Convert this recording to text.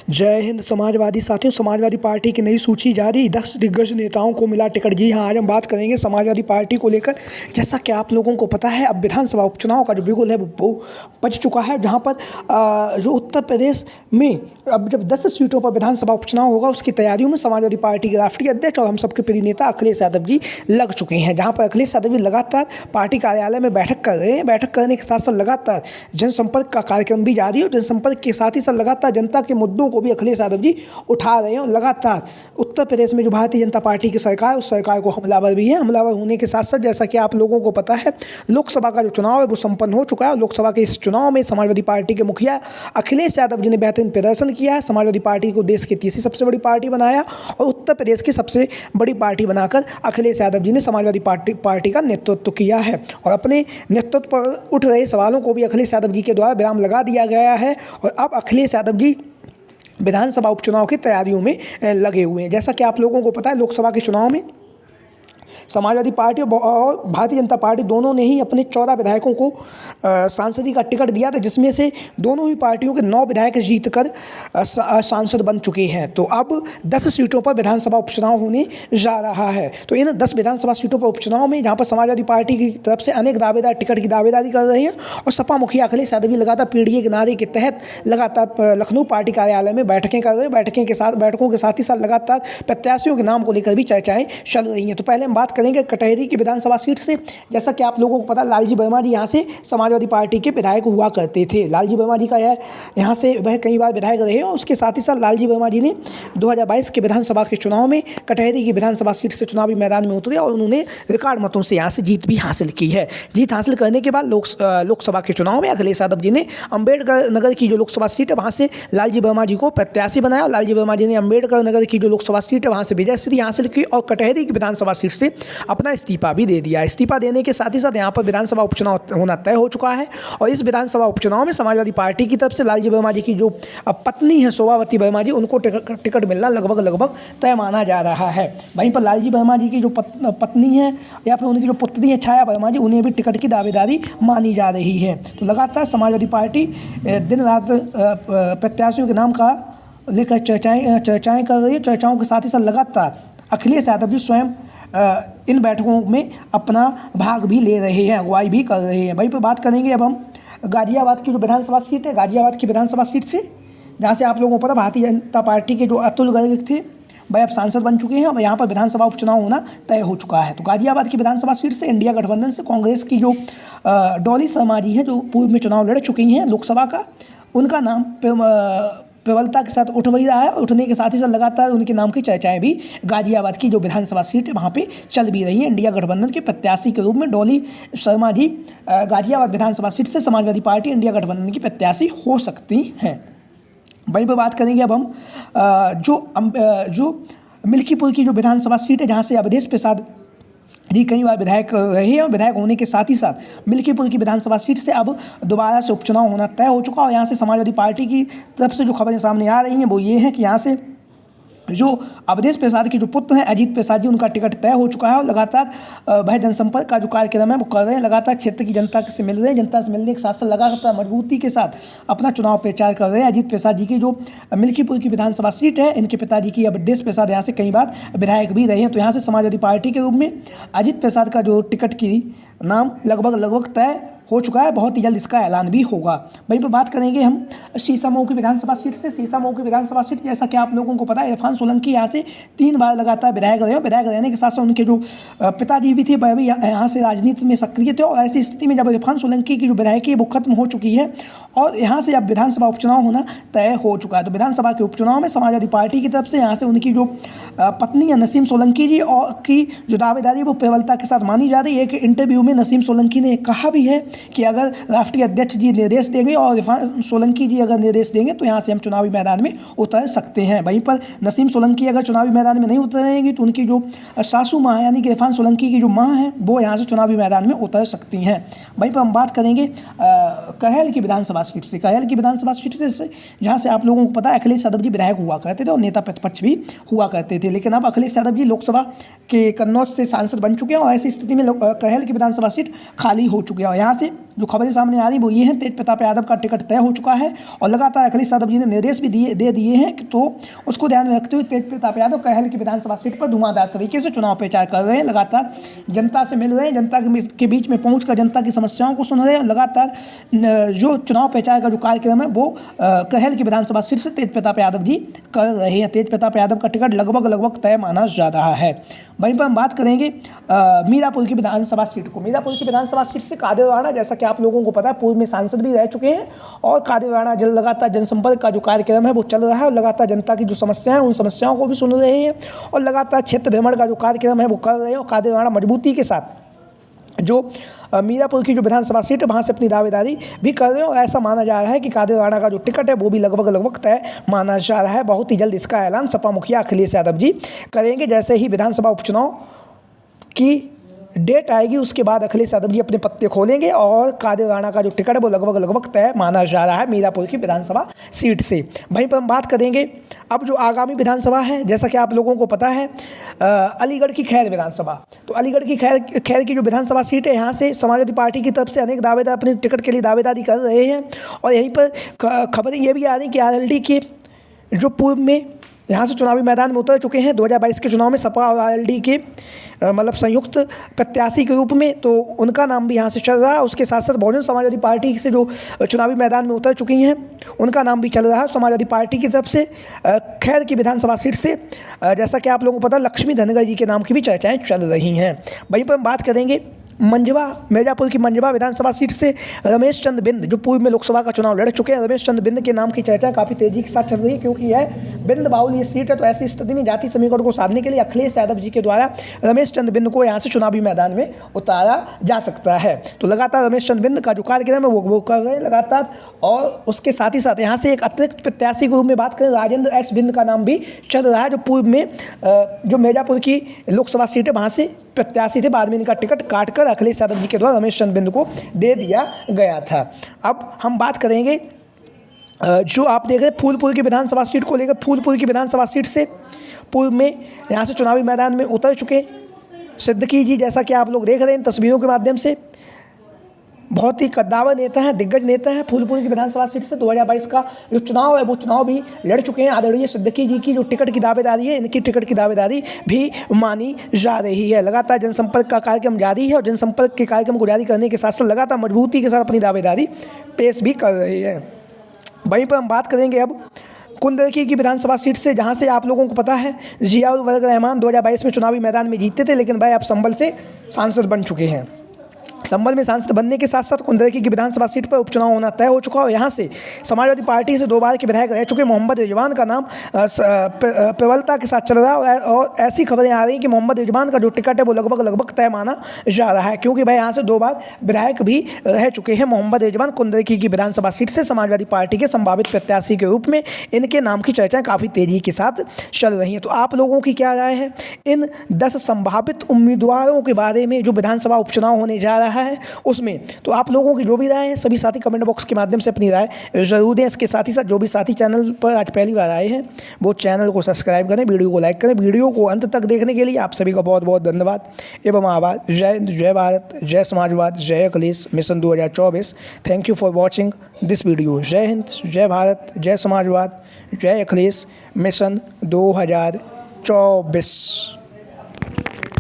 जय हिंद समाजवादी साथियों। समाजवादी पार्टी की नई सूची जारी, 10 दिग्गज नेताओं को मिला टिकट। जी हाँ, आज हम बात करेंगे समाजवादी पार्टी को लेकर। जैसा कि आप लोगों को पता है, अब विधानसभा उपचुनाव का जो बिगुल है वो बज चुका है, जहां पर जो उत्तर प्रदेश में अब जब 10 सीटों पर विधानसभा उपचुनाव होगा, उसकी तैयारियों में समाजवादी पार्टी के राष्ट्रीय अध्यक्ष और हम सबके प्रिय नेता अखिलेश यादव जी लग चुके हैं। जहाँ पर अखिलेश यादव जी लगातार पार्टी कार्यालय में बैठक कर रहे हैं। बैठक करने के साथ साथ लगातार जनसंपर्क का कार्यक्रम भी जारी है और जनसंपर्क के साथ ही साथ लगातार जनता के मुद्दों को भी अखिलेश यादव जी उठा रहे हैं। और लगातार उत्तर प्रदेश में जो भारतीय जनता पार्टी की सरकार है, उस सरकार को हमलावर भी है। हमलावर होने के साथ साथ, जैसा कि आप लोगों को पता है, लोकसभा का जो चुनाव है वो संपन्न हो चुका है। लोकसभा के इस चुनाव में समाजवादी पार्टी के मुखिया अखिलेश यादव जी ने बेहतरीन प्रदर्शन किया है। समाजवादी पार्टी को देश की तीसरी सबसे बड़ी पार्टी बनाया और उत्तर प्रदेश की सबसे बड़ी पार्टी बनाकर अखिलेश यादव जी ने समाजवादी पार्टी का नेतृत्व किया है। और अपने नेतृत्व पर उठ रहे सवालों को भी अखिलेश यादव जी के द्वारा विराम लगा दिया गया है और अब अखिलेश यादव जी विधानसभा उपचुनाव की तैयारियों में लगे हुए हैं। जैसा कि आप लोगों को पता है, लोकसभा के चुनाव में समाजवादी पार्टी और भारतीय जनता पार्टी दोनों ने ही अपने 14 विधायकों को सांसदी का टिकट दिया था, जिसमें से दोनों ही पार्टियों के 9 विधायक जीतकर सांसद बन चुके हैं। तो अब 10 सीटों पर विधानसभा उपचुनाव होने जा रहा है। तो इन 10 विधानसभा सीटों पर उपचुनाव में, जहाँ पर समाजवादी पार्टी की तरफ से अनेक दावेदार टिकट की दावेदारी कर रहे हैं और सपा मुखिया अखिलेश यादव भी लगातार पीडीए के नारे के तहत लगातार लखनऊ पार्टी कार्यालय में बैठकें कर रहे हैं। बैठकों के साथ ही साथ लगातार प्रत्याशियों के नाम को लेकर भी चर्चाएं चल रही हैं। तो पहले हम बात करेंगे कटहरी की विधानसभा सीट से। जैसा कि आप लोगों को पता, लालजी वर्मा जी यहाँ से समाजवादी पार्टी के विधायक हुआ करते थे। लालजी वर्मा जी का यहाँ से वह कई बार विधायक रहे और उसके साथ ही साथ लालजी वर्मा जी ने 2022 के विधानसभा के चुनाव में कटहरी की विधानसभा सीट से चुनावी मैदान में उतरे और उन्होंने रिकॉर्ड मतों से यहाँ से जीत भी हासिल की है। जीत हासिल करने के बाद लोकसभा के चुनाव में अखिलेश यादव जी ने अम्बेडकर नगर की जो लोकसभा सीट है वहाँ से लालजी वर्मा जी को प्रत्याशी बनाया और लालजी वर्मा जी ने अम्बेडकर नगर की जो लोकसभा सीट है वहाँ से विजय श्री हासिल की और कटहरी की विधानसभा सीट से अपना इस्तीफा भी दे दिया। इस्तीफा देने के साथ ही साथ यहाँ पर विधानसभा उपचुनाव होना तय हो चुका है और इस विधानसभा उपचुनाव में समाजवादी पार्टी की तरफ से लालजी वर्मा जी की जो पत्नी है शोभावती वर्मा जी, उनको टिकट मिलना लगभग तय माना जा रहा है। वहीं पर लालजी वर्मा जी की जो पत्नी है या फिर उनकी जो पुत्री है छाया वर्मा जी, उन्हें भी टिकट की दावेदारी मानी जा रही है। तो लगातार समाजवादी पार्टी दिन रात प्रत्याशियों के नाम का लेकर चर्चाएं कर रही है। चर्चाओं के साथ ही साथ लगातार अखिलेश यादव जी स्वयं इन बैठकों में अपना भाग भी ले रहे हैं, अगुवाई भी कर रहे हैं। वहीं पर बात करेंगे अब हम गाजियाबाद की जो विधानसभा सीट है, गाजियाबाद की विधानसभा सीट से, जहाँ से आप लोगों को पता भारतीय जनता पार्टी के जो अतुल गर्ग थे वह अब सांसद बन चुके हैं और यहाँ पर विधानसभा उपचुनाव होना तय हो चुका है। तो गाजियाबाद की विधानसभा सीट से इंडिया गठबंधन से कांग्रेस की जो डॉली शर्मा जी हैं, जो पूर्व में चुनाव लड़ चुकी हैं लोकसभा का, उनका नाम प्रबलता के साथ उठ भी रहा है। उठने के साथ ही साथ लगातार उनके नाम की चर्चाएं भी गाजियाबाद की जो विधानसभा सीट है वहाँ पे चल भी रही हैं। इंडिया गठबंधन के प्रत्याशी के रूप में डॉली शर्मा जी गाजियाबाद विधानसभा सीट से समाजवादी पार्टी इंडिया गठबंधन की प्रत्याशी हो सकती हैं। वहीं पर बात करेंगे अब हम जो मिल्कीपुर की जो विधानसभा सीट है, जहाँ से अवधेश प्रसाद जी कई बार विधायक रहे और विधायक होने के साथ ही साथ मिल्कीपुर की विधानसभा सीट से अब दोबारा से उपचुनाव होना तय हो चुका। और यहाँ से समाजवादी पार्टी की तरफ से जो खबरें सामने आ रही हैं वो ये हैं कि यहाँ से जो अवधेश प्रसाद के जो पुत्र हैं अजीत प्रसाद जी, उनका टिकट तय हो चुका है और लगातार वह जनसंपर्क का जो कार्यक्रम है वो कर रहे हैं। लगातार क्षेत्र की जनता से मिल रहे हैं, जनता से मिलने के साथ साथ लगातार मजबूती के साथ अपना चुनाव प्रचार कर रहे हैं। अजीत प्रसाद जी की जो मिल्कीपुर की विधानसभा सीट है, इनके पिताजी की अवधेश प्रसाद यहाँ से कई बार विधायक भी रहे हैं। तो यहाँ से समाजवादी पार्टी के रूप में अजीत प्रसाद का जो टिकट की नाम लगभग तय हो चुका है। बहुत ही जल्द इसका ऐलान भी होगा। वहीं पर बात करेंगे हम शीशामऊ की विधानसभा सीट से। शीशामऊ की विधानसभा सीट, जैसा कि आप लोगों को पता है, इरफान सोलंकी यहाँ से 3 बार लगातार विधायक रहे। विधायक रहने के साथ साथ उनके जो पिताजी भी थे वह भी यहाँ से राजनीति में सक्रिय थे और ऐसी स्थिति में जब इरफान सोलंकी की जो विधायकी है वो खत्म हो चुकी है और यहाँ से अब विधानसभा उपचुनाव होना तय हो चुका है। तो विधानसभा के उपचुनाव में समाजवादी पार्टी की तरफ से यहाँ से उनकी जो पत्नी है नसीम सोलंकी जी और की जो दावेदारी वो प्रबलता के साथ मानी जा रही है। एक इंटरव्यू में नसीम सोलंकी ने कहा भी है कि अगर राष्ट्रीय अध्यक्ष जी निर्देश देंगे और इरफान सोलंकी जी अगर निर्देश देंगे तो यहाँ से हम चुनावी मैदान में उतर सकते हैं। वहीं पर नसीम सोलंकी अगर चुनावी मैदान में नहीं उतरेंगी तो उनकी जो सासू माँ यानी कि इरफान सोलंकी की जो माँ है वो यहाँ से चुनावी मैदान में उतर सकती हैं। वहीं पर हम बात करेंगे कहल की विधानसभा सीट से। कहल की विधानसभा सीट से, जहाँ से आप लोगों को पता है अखिलेश यादव जी विधायक हुआ करते थे और नेता प्रतिपक्ष भी हुआ करते थे, लेकिन अब अखिलेश यादव जी लोकसभा के कन्नौज से सांसद बन चुके हैं और ऐसी स्थिति में कहल की विधानसभा सीट खाली हो चुकी है और यहाँ से जो खबरें सामने आ रही वो ये हैं, तेज प्रताप यादव का टिकट तय हो चुका है और लगातार अखिलेश यादव जी ने निर्देश भी दे दिए हैं कि तो उसको ध्यान में रखते हुए तेज प्रताप यादव कहल की विधानसभा सीट पर धुआंधार तरीके से चुनाव प्रचार कर रहे हैं। लगातार जनता से मिल रहे हैं, जनता के बीच में पहुँच जनता की समस्याओं को सुन रहे हैं। लगातार जो चुनाव प्रचार का जो कार्यक्रम है वो कहल की विधानसभा सीट से तेज प्रताप यादव जी कर रहे हैं। तेज प्रताप यादव का टिकट लगभग तय माना जा रहा है। वहीं पर हम बात करेंगे मीरापुर की विधानसभा सीट को। मीरापुर की विधानसभा सीट से कादिर राणा, जैसा कि आप लोगों को पता है, पूर्व में सांसद भी रह चुके हैं और कादिर राणा लगातार जनसंपर्क का जो कार्यक्रम है वो चल रहा है और लगातार जनता की जो समस्याएं हैं उन समस्याओं को भी सुन रहे हैं और लगातार क्षेत्र भ्रमण का जो कार्यक्रम है वो कर रहे हैं और कादिर राणा मजबूती के साथ जो मीरापुर की जो विधानसभा सीट है वहाँ से अपनी दावेदारी भी कर रहे हैं और ऐसा माना जा रहा है कि कादिर राणा का जो टिकट है वो भी लगभग तय माना जा रहा है। बहुत ही जल्द इसका ऐलान सपा मुखिया अखिलेश यादव जी करेंगे। जैसे ही विधानसभा उपचुनाव की डेट आएगी उसके बाद अखिलेश यादव जी अपने पत्ते खोलेंगे और कादिर राणा का जो टिकट है वो लगभग तय माना जा रहा है मीरापुर की विधानसभा सीट से। वहीं पर हम बात करेंगे अब जो आगामी विधानसभा है, जैसा कि आप लोगों को पता है अलीगढ़ की खैर विधानसभा, तो अलीगढ़ की खैर की जो विधानसभा सीट है यहाँ से समाजवादी पार्टी की तरफ से अनेक दावेदार अपने टिकट के लिए दावेदारी कर रहे हैं और यहीं पर खबरें ये भी आ रही कि आरएलडी के जो पूर्व में यहाँ से चुनावी मैदान में उतर चुके हैं 2022 के चुनाव में सपा और आरएलडी के मतलब संयुक्त प्रत्याशी के रूप में, तो उनका नाम भी यहाँ से चल रहा है। उसके साथ साथ बहुजन समाजवादी पार्टी से जो चुनावी मैदान में उतर चुकी हैं उनका नाम भी चल रहा है समाजवादी पार्टी की तरफ से खैर की विधानसभा सीट से। जैसा कि आप लोगों को पता है लक्ष्मी धनगर जी के नाम की भी चर्चाएँ चल रही हैं। वहीं पर हम बात करेंगे मंझवा, मिर्जापुर की मंझवा विधानसभा सीट से रमेश चंद्र बिंद, जो पूर्व में लोकसभा का चुनाव लड़ चुके हैं, रमेश चंद्र बिंद के नाम की चर्चा काफ़ी तेजी के साथ चल रही है क्योंकि यह बिंद बाहुल ये सीट है। तो ऐसी स्थिति में जाति समीकरण को साधने के लिए अखिलेश यादव जी के द्वारा रमेश चंद्र बिंद को यहाँ से चुनावी मैदान में उतारा जा सकता है। तो लगातार रमेश चंद्र बिंद का जो कार्यक्रम है वो कर रहे हैं लगातार और उसके साथ ही साथ यहाँ से एक अतिरिक्त प्रत्याशी के रूप में बात करें राजेंद्र एस बिंद का नाम भी चल रहा है, जो पूर्व में जो मिर्जापुर की लोकसभा सीट है वहाँ से प्रत्याशी थे। बाद में इनका टिकट काटकर अखिलेश यादव जी के द्वारा रमेश चंद्र बिंद को दे दिया गया था। अब हम बात करेंगे जो आप देख रहे हैं फूलपुर की विधानसभा सीट को लेकर। फूलपुर की विधानसभा सीट से पूर्व में यहाँ से चुनावी मैदान में उतर चुके सिद्दीकी जी, जैसा कि आप लोग देख रहे हैं तस्वीरों के माध्यम से, बहुत ही कद्दावर नेता हैं, दिग्गज नेता हैं। फूलपुर की विधानसभा सीट से 2022 का जो चुनाव है वो चुनाव भी लड़ चुके हैं। आदरणीय सिद्दीकी जी की जो टिकट की दावेदारी है, इनकी टिकट की दावेदारी भी मानी जा रही है। लगातार जनसंपर्क का कार्यक्रम जारी है और जनसंपर्क के कार्यक्रम को जारी करने के साथ साथ लगातार मजबूती के साथ अपनी दावेदारी पेश भी कर रही है। वहीं पर हम बात करेंगे अब कुंदरकी की विधानसभा सीट से, जहां से आप लोगों को पता है जियाउर वर्ग रहमान 2022 में चुनावी मैदान में जीतते थे, लेकिन भाई अब संभल से सांसद बन चुके हैं। संभल में सांसद बनने के साथ साथ कुंदरकी की विधानसभा सीट पर उपचुनाव होना तय हो चुका और यहाँ से समाजवादी पार्टी से 2 बार के विधायक रह चुके मोहम्मद रिजवान का नाम प्रबलता के साथ चल रहा है और ऐसी खबरें आ रही हैं कि मोहम्मद रिजवान का जो टिकट है वो लगभग तय माना जा रहा है क्योंकि भाई यहाँ से 2 बार विधायक भी रह चुके हैं मोहम्मद रिजवान। कुंदरकी की विधानसभा सीट से समाजवादी पार्टी के संभावित प्रत्याशी के रूप में इनके नाम की चर्चाएँ काफ़ी तेजी के साथ चल रही हैं। तो आप लोगों की क्या राय है इन 10 संभावित उम्मीदवारों के बारे में जो विधानसभा उपचुनाव होने जा रहा है उसमें? तो आप लोगों की जो भी राय है सभी साथी कमेंट बॉक्स के माध्यम से अपनी राय जरूर दें। इसके साथ ही साथ जो भी साथी चैनल पर आज पहली बार आए हैं वो चैनल को सब्सक्राइब करें, वीडियो को लाइक करें। वीडियो को अंत तक देखने के लिए आप सभी का बहुत बहुत धन्यवाद एवं आभार। जय हिंद, जय भारत, जय समाजवाद, जय Akhilesh mission 2024। Thank you for watching this video. जय हिंद, जय भारत, जय समाजवाद, जय अखिलेश मिशन 2024।